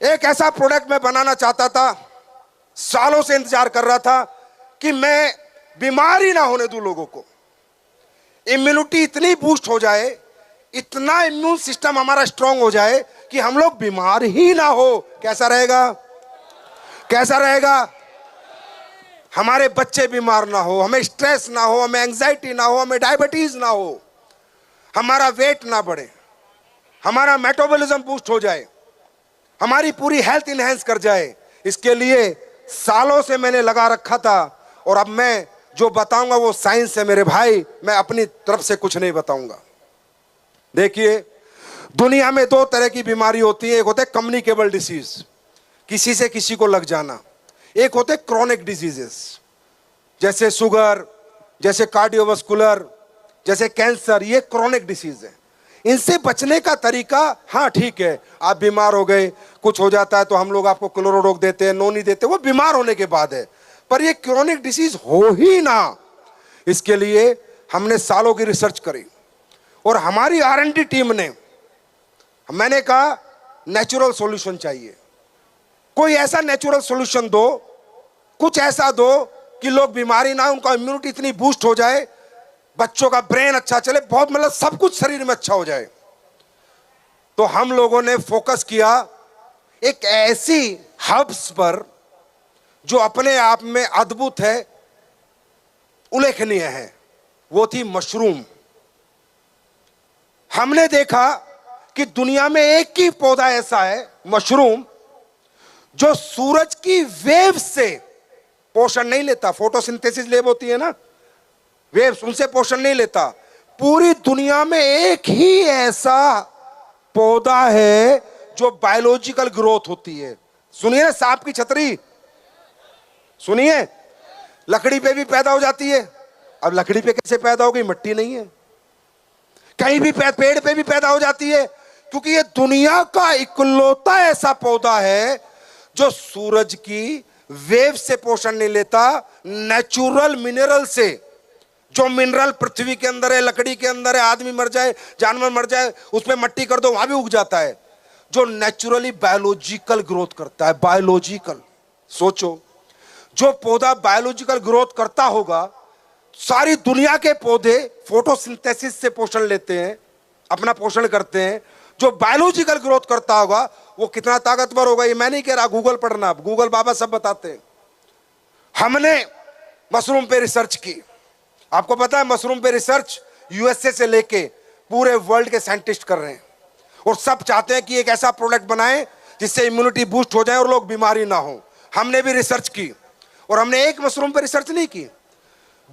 एक ऐसा प्रोडक्ट मैं बनाना चाहता था, सालों से इंतजार कर रहा था कि मैं बीमार ही ना होने दूं लोगों को। इम्यूनिटी इतनी बूस्ट हो जाए, इतना इम्यून सिस्टम हमारा स्ट्रांग हो जाए कि हम लोग बीमार ही ना हो। कैसा रहेगा? कैसा रहेगा? हमारे बच्चे बीमार ना हो, हमें स्ट्रेस ना हो, हमें एंजाइटी ना हो, हमें डायबिटीज ना हो, हमारा वेट ना बढ़े, हमारा मेटाबॉलिज्म बूस्ट हो जाए, हमारी पूरी हेल्थ इनहेंस कर जाए। इसके लिए सालों से मैंने लगा रखा था, और अब मैं जो बताऊंगा वो साइंस है मेरे भाई, मैं अपनी तरफ से कुछ नहीं बताऊंगा। देखिए, दुनिया में दो तरह की बीमारी होती है। एक होते हैं कम्युनिकेबल डिसीज, किसी से किसी को लग जाना। एक होते क्रोनिक डिजीजेस, जैसे शुगर, जैसे कार्डियोवास्कुलर, जैसे कैंसर। ये क्रोनिक डिसीज है। इनसे बचने का तरीका, हाँ ठीक है, आप बीमार हो गए, कुछ हो जाता है तो हम लोग आपको क्लोरोडॉक देते हैं, नोनी देते हैं, वो बीमार होने के बाद है। पर ये क्रोनिक डिसीज हो ही ना, इसके लिए हमने सालों की रिसर्च करी, और हमारी R&D टीम ने, मैंने कहा नेचुरल सॉल्यूशन चाहिए। कोई ऐसा नेचुरल सॉल्यूशन दो, कुछ ऐसा दो कि लोग बीमारी ना, उनका इम्यूनिटी इतनी बूस्ट हो जाए, बच्चों का ब्रेन अच्छा चले, बहुत मतलब सब कुछ शरीर में अच्छा हो जाए। तो हम लोगों ने फोकस किया एक ऐसी हर्ब्स पर जो अपने आप में अद्भुत है, उल्लेखनीय है। वो थी मशरूम। हमने देखा कि दुनिया में एक ही पौधा ऐसा है, मशरूम, जो सूरज की वेव से पोषण नहीं लेता। फोटोसिंथेसिस वेव होती है ना, वेव्स, उनसे पोषण नहीं लेता। पूरी दुनिया में एक ही ऐसा पौधा है जो बायोलॉजिकल ग्रोथ होती है। सुनिए ना, सांप की छतरी सुनिए, लकड़ी पे भी पैदा हो जाती है। अब लकड़ी पे कैसे पैदा हो गई? मिट्टी नहीं है। कहीं भी पेड़ पे भी पैदा हो जाती है, क्योंकि ये दुनिया का इकलौता ऐसा पौधा है जो सूरज की वेव से पोषण नहीं लेता, नेचुरल मिनरल से। जो मिनरल पृथ्वी के अंदर है, लकड़ी के अंदर है, आदमी मर जाए, जानवर मर जाए, उसमें मट्टी कर दो, वहां भी उग जाता है। जो नेचुरली बायोलॉजिकल ग्रोथ करता है, बायोलॉजिकल। सोचो, जो पौधा बायोलॉजिकल ग्रोथ करता होगा, सारी दुनिया के पौधे फोटोसिंथेसिस से पोषण लेते हैं, अपना पोषण करते हैं। जो बायोलॉजिकल ग्रोथ करता होगा वो कितना ताकतवर होगा, ये मैं नहीं कह रहा, गूगल पढ़ना, आप गूगल बाबा सब बताते हैं। हमने मशरूम पे रिसर्च की। आपको पता है, मशरूम पे रिसर्च USA से लेके पूरे वर्ल्ड के साइंटिस्ट कर रहे हैं, और सब चाहते हैं कि एक ऐसा प्रोडक्ट बनाएं जिससे इम्यूनिटी बूस्ट हो जाए और लोग बीमारी ना हो। हमने भी रिसर्च की, और हमने एक मशरूम पे रिसर्च नहीं की,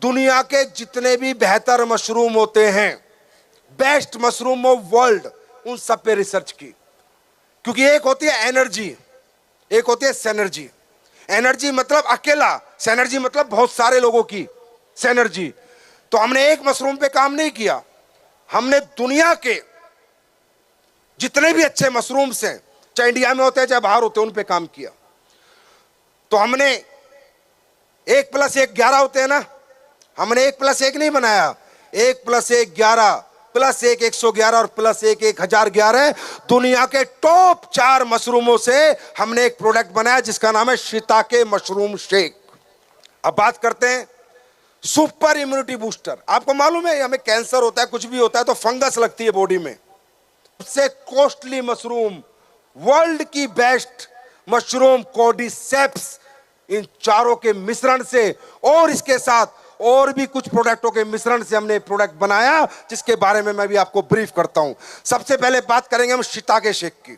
दुनिया के जितने भी बेहतर मशरूम होते हैं, बेस्ट मशरूम ऑफ वर्ल्ड, उन सब पे रिसर्च की। क्योंकि एक होती है एनर्जी, एक होती है सिनर्जी। एनर्जी मतलब अकेला, सिनर्जी मतलब बहुत सारे लोगों की सिनर्जी। तो हमने एक मशरूम पे काम नहीं किया, हमने दुनिया के जितने भी अच्छे मशरूम्स हैं, चाहे इंडिया में होते हैं चाहे बाहर होते हैं, उन पे काम किया। तो हमने 1+1 11 होते हैं ना, हमने 1+1 नहीं बनाया, 1+1 11, +1 111 और +1 1011। दुनिया के टॉप 4 मशरूमों से हमने एक प्रोडक्ट बनाया जिसका नाम है शिताके मशरूम शेक। अब बात करते हैं सुपर इम्यूनिटी बूस्टर। आपको मालूम है, हमें कैंसर होता है, कुछ भी होता है तो फंगस लगती है बॉडी में। सबसे कॉस्टली मशरूम, वर्ल्ड की बेस्ट मशरूम कोर्डिसेप्स, इन चारों के मिश्रण से और इसके साथ और भी कुछ प्रोडक्टों के मिश्रण से हमने प्रोडक्ट बनाया, जिसके बारे में मैं भी आपको ब्रीफ करता हूं। सबसे पहले बात करेंगे हम शिताके शेक की,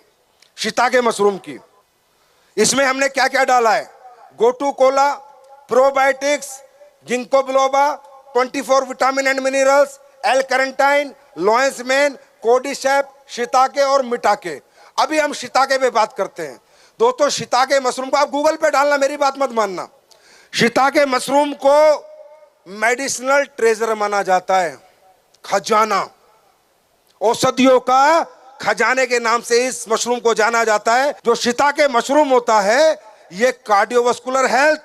शिताके मशरूम की। इसमें हमने क्या क्या डाला है? Gotu kola, probiotics, ginkgo biloba, 24 vitamin and minerals, L carnitine, lion's mane, cordyceps, shiitake और मिटाके। अभी हम शिताके पे बात करते हैं। दोस्तों, शिताके मशरूम को आप गूगल पे डालना, मेरी बात मत मानना। शिताके मशरूम को मेडिसिनल ट्रेजर माना जाता है, खजाना, औषधियों का खजाने के नाम से इस मशरूम को जाना जाता है। जो शिताके मशरूम होता है, ये कार्डियोवास्कुलर हेल्थ,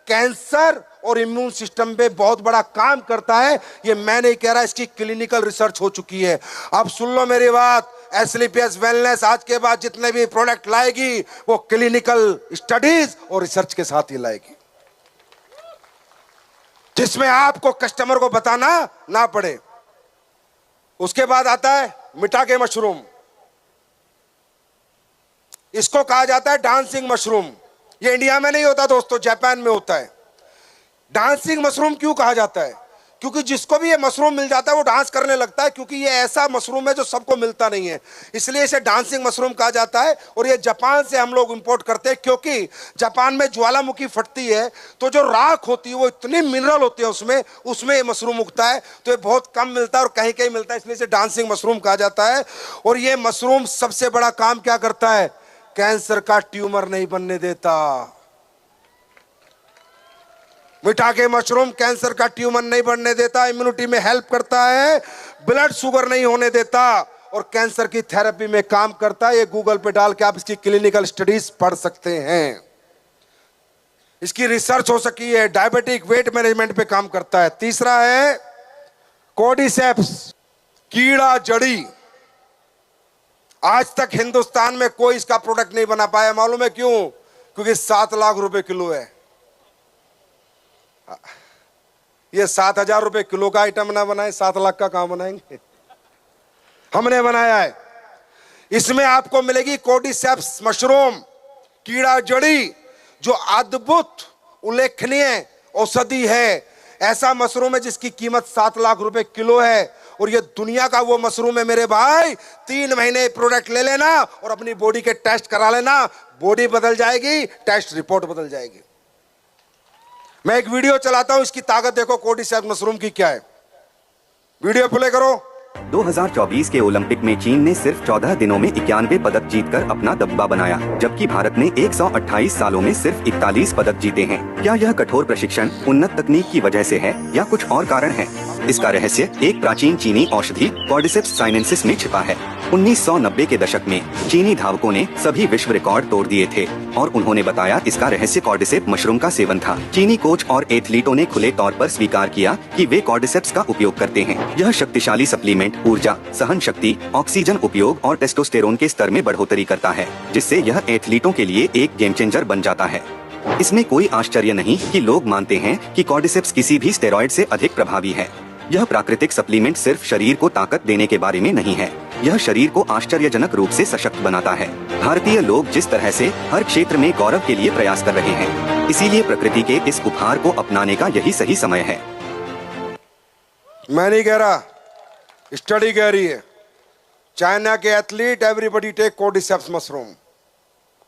कैंसर और इम्यून सिस्टम पे बहुत बड़ा काम करता है। ये मैं नहीं कह रहा, इसकी क्लिनिकल रिसर्च हो चुकी है। अब सुन लो मेरी बात, एसलीपीएस वेलनेस आज के बाद जितने भी प्रोडक्ट लाएगी वो क्लिनिकल स्टडीज और रिसर्च के साथ ही लाएगी, जिसमें आपको कस्टमर को बताना ना पड़े। उसके बाद आता है मिठाके मशरूम। इसको कहा जाता है डांसिंग मशरूम। ये इंडिया में नहीं होता दोस्तों, जापान में होता है। डांसिंग मशरूम क्यों कहा जाता है? क्योंकि जिसको भी ये मशरूम मिल जाता है वो डांस करने लगता है, क्योंकि ये ऐसा मशरूम है जो सबको मिलता नहीं है, इसलिए इसे डांसिंग मशरूम कहा जाता है। और ये जापान से हम लोग इंपोर्ट करते हैं, क्योंकि जापान में ज्वालामुखी फटती है तो जो राख होती है वो इतनी मिनरल होती है उसमें ये मशरूम उगता है, तो ये बहुत कम मिलता है और कहीं कहीं मिलता है, इसलिए इसे डांसिंग मशरूम कहा जाता है। और ये मशरूम सबसे बड़ा काम क्या करता है? कैंसर का ट्यूमर नहीं बनने देता। मिठाके मशरूम कैंसर का ट्यूमर नहीं बनने देता, इम्यूनिटी में हेल्प करता है, ब्लड शुगर नहीं होने देता और कैंसर की थेरेपी में काम करता है। ये गूगल पे डाल के आप इसकी क्लिनिकल स्टडीज पढ़ सकते हैं। इसकी रिसर्च हो सकी है, डायबिटिक वेट मैनेजमेंट पे काम करता है। तीसरा है कोर्डिसेप्स, कीड़ा जड़ी। आज तक हिंदुस्तान में कोई इसका प्रोडक्ट नहीं बना पाया। मालूम है क्यों? क्योंकि 7 लाख रुपए किलो है। ये 7,000 रुपए किलो का आइटम ना बनाए, 7 लाख का कहां बनाएंगे? हमने बनाया है। इसमें आपको मिलेगी कोर्डिसेप्स मशरूम, कीड़ा जड़ी, जो अद्भुत उल्लेखनीय औषधि है। ऐसा मशरूम है जिसकी कीमत 7 लाख रुपए किलो है और ये दुनिया का वो मशरूम है मेरे भाई। 3 महीने प्रोडक्ट ले लेना और अपनी बॉडी के टेस्ट करा लेना, बॉडी बदल जाएगी, टेस्ट रिपोर्ट बदल जाएगी। मैं एक वीडियो चलाता हूं, इसकी ताकत देखो कोर्डिसेप्स मशरूम की क्या है। वीडियो प्ले करो। 2024 के ओलंपिक में चीन ने सिर्फ 14 दिनों में 91 पदक जीतकर अपना दबदबा बनाया, जबकि भारत ने 128 सालों में सिर्फ 41 पदक जीते हैं। क्या यह कठोर प्रशिक्षण, उन्नत तकनीक की वजह से है या कुछ और कारण है? इसका रहस्य एक प्राचीन चीनी औषधि कॉर्डिसेप्स साइनेंसिस में छिपा है। 1990 के दशक में चीनी धावकों ने सभी विश्व रिकॉर्ड तोड़ दिए थे और उन्होंने बताया इसका रहस्य कॉर्डिसेप्स मशरूम का सेवन था। चीनी कोच और एथलीटों ने खुले तौर पर स्वीकार किया कि वे कॉर्डिसेप्स का उपयोग करते हैं। यह शक्तिशाली सप्लीमेंट ऊर्जा, सहन शक्ति, ऑक्सीजन उपयोग और टेस्टोस्टेरोन के स्तर में बढ़ोतरी करता है, जिससे यह एथलीटों के लिए एक गेम चेंजर बन जाता है। इसमें कोई आश्चर्य नहीं कि लोग मानते हैं कि कॉर्डिसेप्स किसी भी स्टेरॉइड से अधिक प्रभावी है। यह प्राकृतिक सप्लीमेंट सिर्फ शरीर को ताकत देने के बारे में नहीं है, यह शरीर को आश्चर्यजनक रूप से सशक्त बनाता है। भारतीय लोग जिस तरह से हर क्षेत्र में गौरव के लिए प्रयास कर रहे हैं, इसीलिए प्रकृति के इस उपहार को अपनाने का यही सही समय है। मैं नहीं कह रहा, स्टडी कह रही है। चाइना के एथलीट एवरीबॉडी टेक कोर्डिसेप्स मशरूम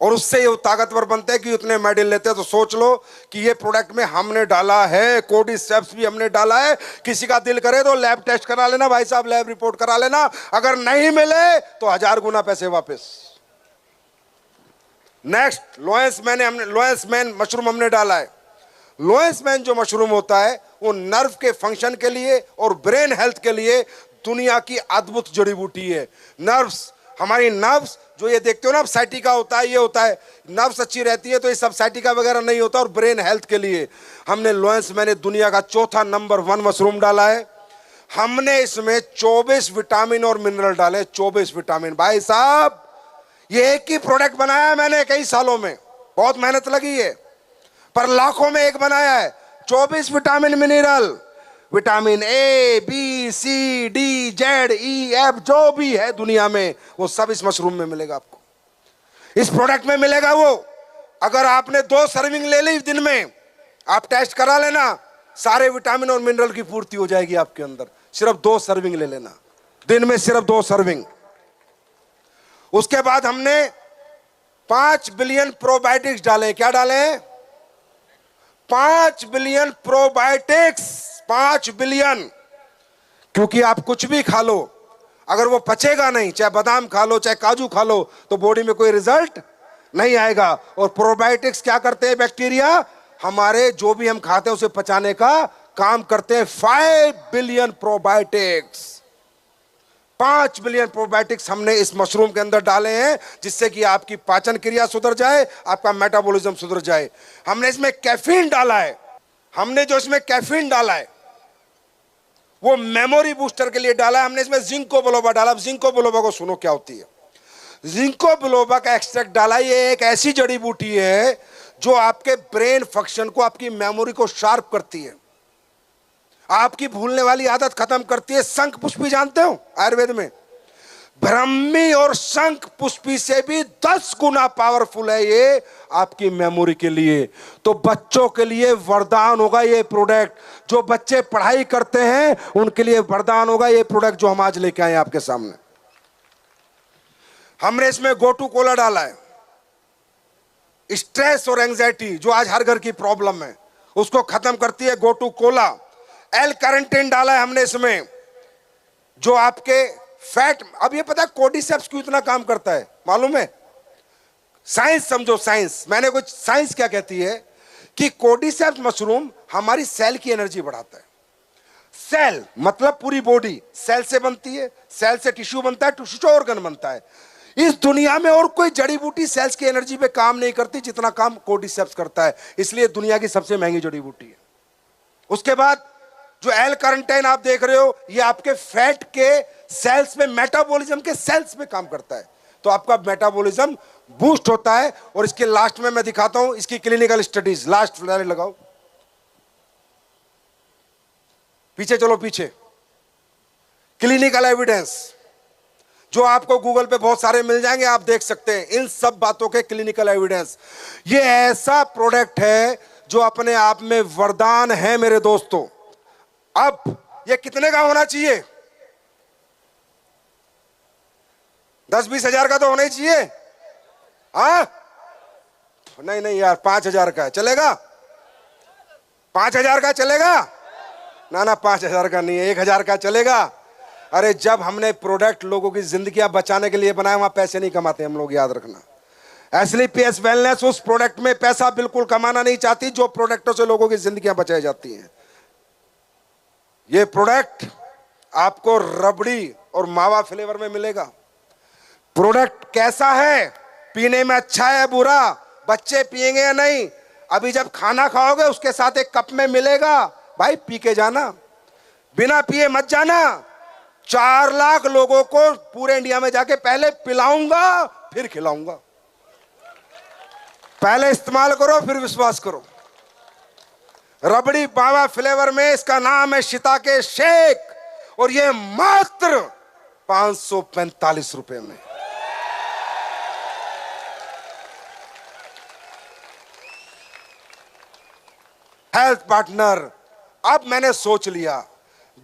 और उससे ये ताकतवर बनते हैं कि उतने मेडल लेते हैं। तो सोच लो कि ये प्रोडक्ट में हमने डाला है, कोर्डिसेप्स भी हमने डाला है। किसी का दिल करे तो लैब टेस्ट करा लेना भाई साहब, लैब रिपोर्ट करा लेना। अगर नहीं मिले तो 1000 गुना पैसे वापस। नेक्स्ट लोएंस मैन मशरूम हमने डाला है। लोएंस मैन जो मशरूम होता है वो नर्व के फंक्शन के लिए और ब्रेन हेल्थ के लिए दुनिया की अद्भुत जड़ी बूटी है। नर्व्स, हमारी नर्व्स जो ये देखते हो ना, साइटिका होता है, ये होता है, नर्व्स अच्छी रहती है तो ये सब साइटिका वगैरह नहीं होता। और ब्रेन हेल्थ के लिए हमने लोएंस मैंने दुनिया का चौथा नंबर 1 मशरूम डाला है। हमने इसमें 24 विटामिन और मिनरल डाले। 24 विटामिन भाई साहब, ये एक ही प्रोडक्ट बनाया है मैंने कई सालों में, बहुत मेहनत लगी है, पर लाखों में एक बनाया है। 24 vitamin mineral, vitamin A, B, C, D, Z, E, F, जो भी है दुनिया में वो सब इस मशरूम में मिलेगा आपको, इस प्रोडक्ट में मिलेगा। वो अगर आपने 2 सर्विंग ले ली दिन में, आप टेस्ट करा लेना, सारे विटामिन और मिनरल की पूर्ति हो जाएगी आपके अंदर। सिर्फ 2 सर्विंग ले लेना दिन में, सिर्फ 2 सर्विंग। उसके बाद हमने 5 बिलियन प्रोबायोटिक्स डाले। क्या डाले? 5 बिलियन प्रोबायोटिक्स, 5 बिलियन। क्योंकि आप कुछ भी खा लो, अगर वो पचेगा नहीं, चाहे बादाम खा लो, चाहे काजू खा लो, तो बॉडी में कोई रिजल्ट नहीं आएगा। और प्रोबायोटिक्स क्या करते हैं? बैक्टीरिया हमारे जो भी हम खाते हैं उसे पचाने का काम करते हैं। 5 बिलियन प्रोबायोटिक्स, 5 बिलियन प्रोबायोटिक्स हमने इस मशरूम के अंदर डाले हैं, जिससे कि आपकी पाचन क्रिया सुधर जाए, आपका मेटाबॉलिज्म सुधर जाए। हमने इसमें कैफीन डाला है। हमने जो इसमें कैफीन डाला है वो मेमोरी बूस्टर के लिए डाला है हमने, इसमें जिंको बिलोबा डाला। अब जिंको बिलोबा को सुनो क्या होती है। जिंको बिलोबा का एक्सट्रैक्ट डाला। ये एक ऐसी जड़ी बूटी है जो आपके ब्रेन फंक्शन को, आपकी मेमोरी को शार्प करती है, आपकी भूलने वाली आदत खत्म करती है। शंख पुष्पी जानते हो आयुर्वेद में, ब्रह्मी और शंख पुष्पी से भी 10 गुना पावरफुल है ये आपकी मेमोरी के लिए। तो बच्चों के लिए वरदान होगा ये प्रोडक्ट। जो बच्चे पढ़ाई करते हैं उनके लिए वरदान होगा ये प्रोडक्ट जो हम आज लेके आए आपके सामने। हमने इसमें गोटू कोला डाला है। स्ट्रेस और एंजाइटी जो आज हर घर की प्रॉब्लम है उसको खत्म करती है गोटू कोला। एल कैरेंटीन डाला है हमने इसमें, जो आपके फैट, अब ये पता है कोर्डिसेप्स क्यों इतना काम करता है मालूम है? साइंस समझो, साइंस। मैंने कुछ साइंस क्या कहती है कि कोर्डिसेप्स मशरूम हमारी सेल की एनर्जी बढ़ाता है। सेल मतलब पूरी बॉडी सेल से बनती है, सेल से टिश्यू बनता है, टिश्यू से ऑर्गन बनता है। इस दुनिया में और कोई जड़ी बूटी सेल्स की एनर्जी पे काम नहीं करती जितना काम कोर्डिसेप्स करता है, इसलिए दुनिया की सबसे महंगी जड़ी बूटी है। उसके बाद जो एल कैरेंटीन आप देख रहे हो, ये आपके फैट के सेल्स में, मेटाबॉलिज्म के सेल्स में काम करता है, तो आपका मेटाबॉलिज्म बूस्ट होता है। और इसके लास्ट में मैं दिखाता हूं इसकी क्लिनिकल स्टडीज। लास्ट फ्लैश लगाओ, पीछे चलो पीछे। क्लिनिकल एविडेंस जो आपको गूगल पे बहुत सारे मिल जाएंगे, आप देख सकते हैं इन सब बातों के क्लिनिकल एविडेंस। ये ऐसा प्रोडक्ट है जो अपने आप में वरदान है मेरे दोस्तों। अब ये कितने का होना चाहिए? 10-20 हजार का तो होना ही चाहिए। हाँ नहीं नहीं यार, 5,000 का चलेगा? 5,000 का चलेगा? ना ना 5,000 का नहीं है, 1,000 का चलेगा। अरे जब हमने प्रोडक्ट लोगों की जिंदगियां बचाने के लिए बनाया, वहां पैसे नहीं कमाते हम लोग, याद रखना। एसलीपीएस वेलनेस उस प्रोडक्ट में पैसा बिल्कुल कमाना नहीं चाहती जो प्रोडक्टों से लोगों की जिंदगियां बचाई जाती हैं। ये प्रोडक्ट आपको रबड़ी और मावा फ्लेवर में मिलेगा। प्रोडक्ट कैसा है? पीने में अच्छा है बुरा? बच्चे पिएंगे या नहीं? अभी जब खाना खाओगे उसके साथ एक कप में मिलेगा, भाई पी के जाना, बिना पिए मत जाना। 4 लाख लोगों को पूरे इंडिया में जाके पहले पिलाऊंगा फिर खिलाऊंगा। पहले इस्तेमाल करो फिर विश्वास करो। रबड़ी मावा फ्लेवर में, इसका नाम है शिताके शेक, और ये मात्र 545 रुपए में। हेल्थ पार्टनर, अब मैंने सोच लिया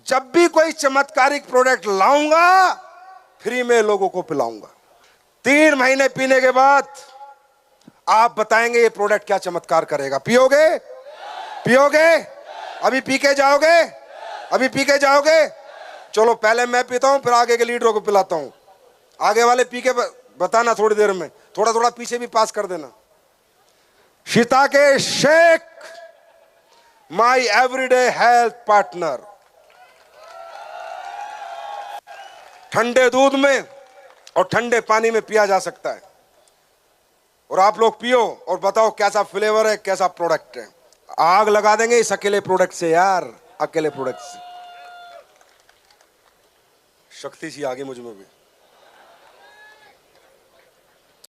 जब भी कोई चमत्कारिक प्रोडक्ट लाऊंगा फ्री में लोगों को पिलाऊंगा। 3 महीने पीने के बाद आप बताएंगे ये प्रोडक्ट क्या चमत्कार करेगा। पियोगे? पियोगे? अभी पी के जाओगे? अभी पी के जाओगे? चलो पहले मैं पीता हूं, फिर आगे के लीडरों को पिलाता हूं। आगे वाले पी के बताना थोड़ी देर में, थोड़ा थोड़ा पीछे भी पास कर देना। शिताके शेक, माई एवरीडे हेल्थ पार्टनर। ठंडे दूध में और ठंडे पानी में पिया जा सकता है। और आप लोग पियो और बताओ कैसा फ्लेवर है, कैसा प्रोडक्ट है। आग लगा देंगे इस अकेले प्रोडक्ट से यार, अकेले प्रोडक्ट से। शक्ति सी आ गई मुझ में भी।